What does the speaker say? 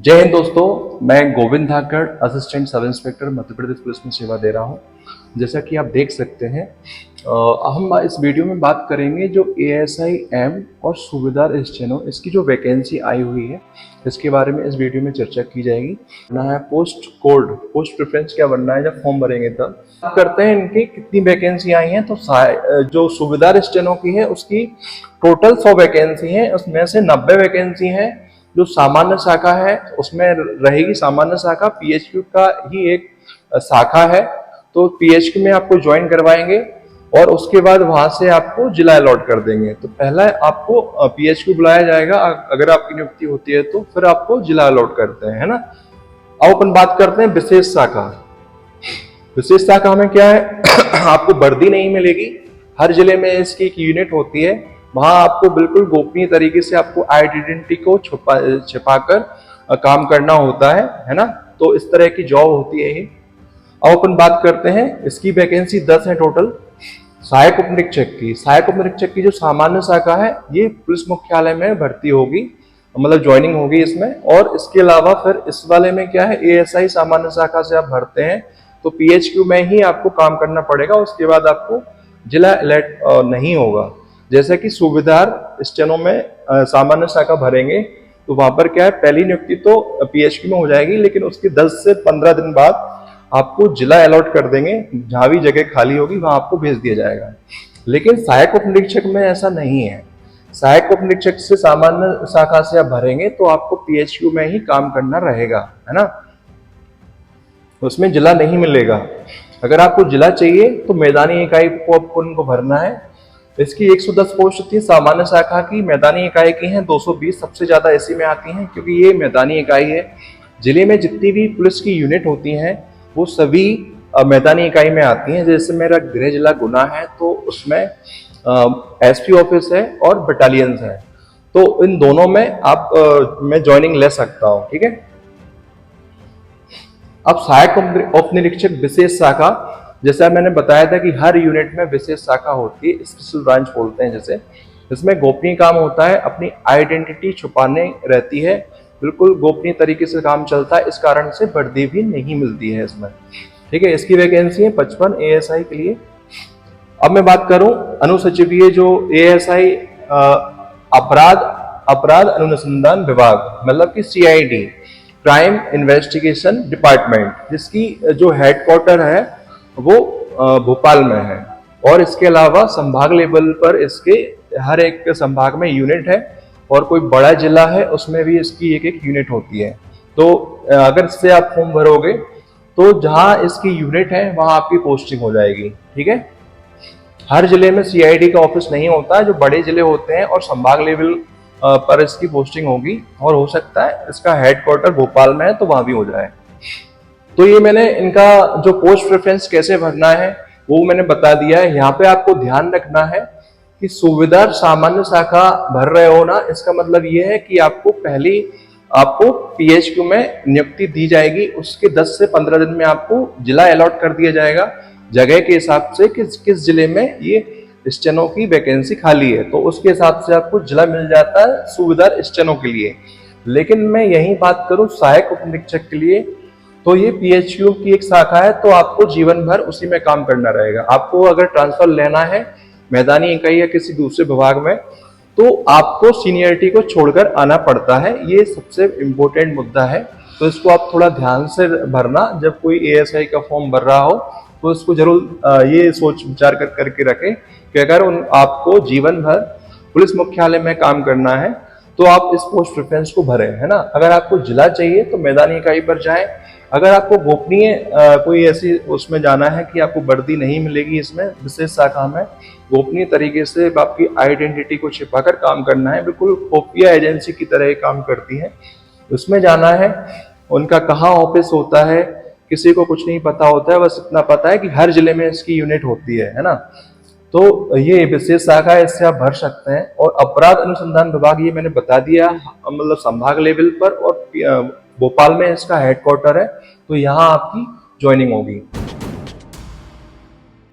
जय हिंद दोस्तों, मैं गोविंद धाकड़ assistant sub inspector Madhya Pradesh police में सेवा दे रहा हूं। जैसा कि आप देख सकते हैं, हम इस वीडियो में बात करेंगे जो एएसआई एम और सूबेदार स्टेनो इसकी जो वैकेंसी आई हुई है इसके बारे में इस वीडियो में चर्चा की जाएगी। बनना है पोस्ट कोड, पोस्ट प्रेफरेंस क्या बनना है जब फॉर्म भरेंगे तब। बात करते हैं इनकी कितनी वैकेंसी आई हैं। तो जो सूबेदार स्टेनो की है उसकी टोटल 100 वैकेंसी है, उसमें से 90 वैकेंसी है जो सामान्य शाखा है उसमें रहेगी। सामान्य शाखा पीएचक्यू का ही एक शाखा है, तो पीएचक्यू में आपको ज्वाइन करवाएंगे और उसके बाद वहां से आपको जिला अलॉट कर देंगे। तो पहला आपको पीएचक्यू बुलाया जाएगा, अगर आपकी नियुक्ति होती है तो फिर आपको जिला अलॉट करते हैं, है ना। अब अपन बात करते हैं विशेष शाखा। विशेष शाखा में क्या है आपको वर्दी नहीं मिलेगी, हर जिले में इसकी एक यूनिट होती है, वहां आपको बिल्कुल गोपनीय तरीके से आपको आइडेंटिटी को छिपाकर काम करना होता है ना। तो इस तरह की जॉब होती है ये। अब अपन बात करते हैं इसकी वैकेंसी 10 है टोटल। सहायक उप निरीक्षक की, सहायक उप निरीक्षक की जो सामान्य शाखा है ये पुलिस मुख्यालय में भर्ती होगी, मतलब ज्वाइनिंग होगी इसमें। और इसके अलावा फिर इस वाले में क्या है, एएसआई सामान्य शाखा से आप भरते हैं तो पीएचक्यू में ही आपको काम करना पड़ेगा, उसके बाद आपको जिला अलॉट नहीं होगा। जैसे कि सूबेदार स्टेनो में सामान्य शाखा भरेंगे तो वहां पर क्या है, पहली नियुक्ति तो पीएचक्यू में हो जाएगी, लेकिन उसके 10 से 15 दिन बाद आपको जिला अलॉट कर देंगे, जहां भी जगह खाली होगी वहां आपको भेज दिया जाएगा। लेकिन सहायक उप निरीक्षक में ऐसा नहीं है। सहायक उप निरीक्षक से सामान्य शाखा से आप भरेंगे तो आपको पीएचक्यू में ही काम करना रहेगा, है ना, उसमें जिला नहीं मिलेगा। अगर आपको जिला चाहिए तो मैदानी इकाई को आपको भरना है। इसकी 110 पोस्ट थी सामान्य शाखा की, मैदानी इकाई की हैं 220, सबसे ज्यादा इसी में आती हैं क्योंकि ये मैदानी इकाई है। जिले में जितनी भी पुलिस की यूनिट होती हैं वो सभी मैदानी इकाई में आती हैं। जैसे मेरा गृह जिला गुना है तो उसमें एसपी ऑफिस है और बटालियंस है, तो इन दोनों में आप मैं ज्वाइनिंग ले सकता हूँ, ठीक है। अब सहायक उप निरीक्षक विशेष शाखा, जैसा मैंने बताया था कि हर यूनिट में विशेष शाखा होती है, स्पेशल ब्रांच बोलते हैं जैसे। इसमें गोपनीय काम होता है, अपनी आइडेंटिटी छुपाने रहती है, बिल्कुल गोपनीय तरीके से काम चलता है, इस कारण से वर्दी भी नहीं मिलती है इसमें, ठीक है। इसकी वैकेंसी है 55 एएसआई के लिए। अब मैं बात करूं अनुसचिवीय जो एएसआई अपराध अनुसंधान विभाग, मतलब कि सीआईडी, क्राइम इन्वेस्टिगेशन डिपार्टमेंट, जिसकी जो हेडक्वार्टर है वो भोपाल में है। और इसके अलावा संभाग लेवल पर इसके हर एक संभाग में यूनिट है, और कोई बड़ा जिला है उसमें भी इसकी एक एक यूनिट होती है। तो अगर इससे आप फॉर्म भरोगे तो जहां इसकी यूनिट है वहां आपकी पोस्टिंग हो जाएगी, ठीक है। हर जिले में सीआईडी का ऑफिस नहीं होता है, जो बड़े जिले होते हैं और संभाग लेवल पर इसकी पोस्टिंग होगी, और हो सकता है इसका हेडक्वार्टर भोपाल में है तो वहां भी हो जाए। तो ये मैंने इनका जो पोस्ट प्रेफरेंस कैसे भरना है वो मैंने बता दिया है। यहाँ पे आपको ध्यान रखना है कि सूबेदार सामान्य शाखा भर रहे हो ना, इसका मतलब ये है कि आपको पीएचक्यू में नियुक्ति दी जाएगी, उसके 10 से 15 दिन में आपको जिला अलॉट कर दिया जाएगा जगह के हिसाब से कि किस जिले में ये स्टेनो की वैकेंसी खाली है, तो उसके हिसाब से आपको जिला मिल जाता है सूबेदार स्टेनो के लिए। लेकिन मैं यही बात करूं सहायक उप निरीक्षक के लिए, तो ये पीएचक्यू की एक शाखा है, तो आपको जीवन भर उसी में काम करना रहेगा। आपको अगर ट्रांसफर लेना है मैदानी इकाई या किसी दूसरे विभाग में तो आपको सीनियरिटी को छोड़कर आना पड़ता है, ये सबसे इम्पोर्टेंट मुद्दा है। तो इसको आप थोड़ा ध्यान से भरना, जब कोई एएसआई का फॉर्म भर रहा हो तो इसको जरूर ये सोच विचार करके रखें कि अगर आपको जीवन भर पुलिस मुख्यालय में काम करना है तो आप इस पोस्ट प्रेफरेंस को भरें, है ना। अगर आपको जिला चाहिए तो मैदानी इकाई पर जाएं। अगर आपको गोपनीय कोई ऐसी उसमें जाना है कि आपको वर्दी नहीं मिलेगी, इसमें विशेष शाखा में गोपनीय तरीके से आपकी आइडेंटिटी को छिपाकर काम करना है, बिल्कुल खुफिया एजेंसी की तरह काम करती है, उसमें जाना है। उनका कहाँ ऑफिस होता है किसी को कुछ नहीं पता होता है, बस इतना पता है कि हर जिले में इसकी यूनिट होती है ना। तो ये विशेष शाखा है, इससे आप भर सकते हैं। और अपराध अनुसंधान विभाग ये मैंने बता दिया, मतलब संभाग लेवल पर, और भोपाल में इसका हेडक्वार्टर है, तो यहाँ आपकी ज्वाइनिंग होगी।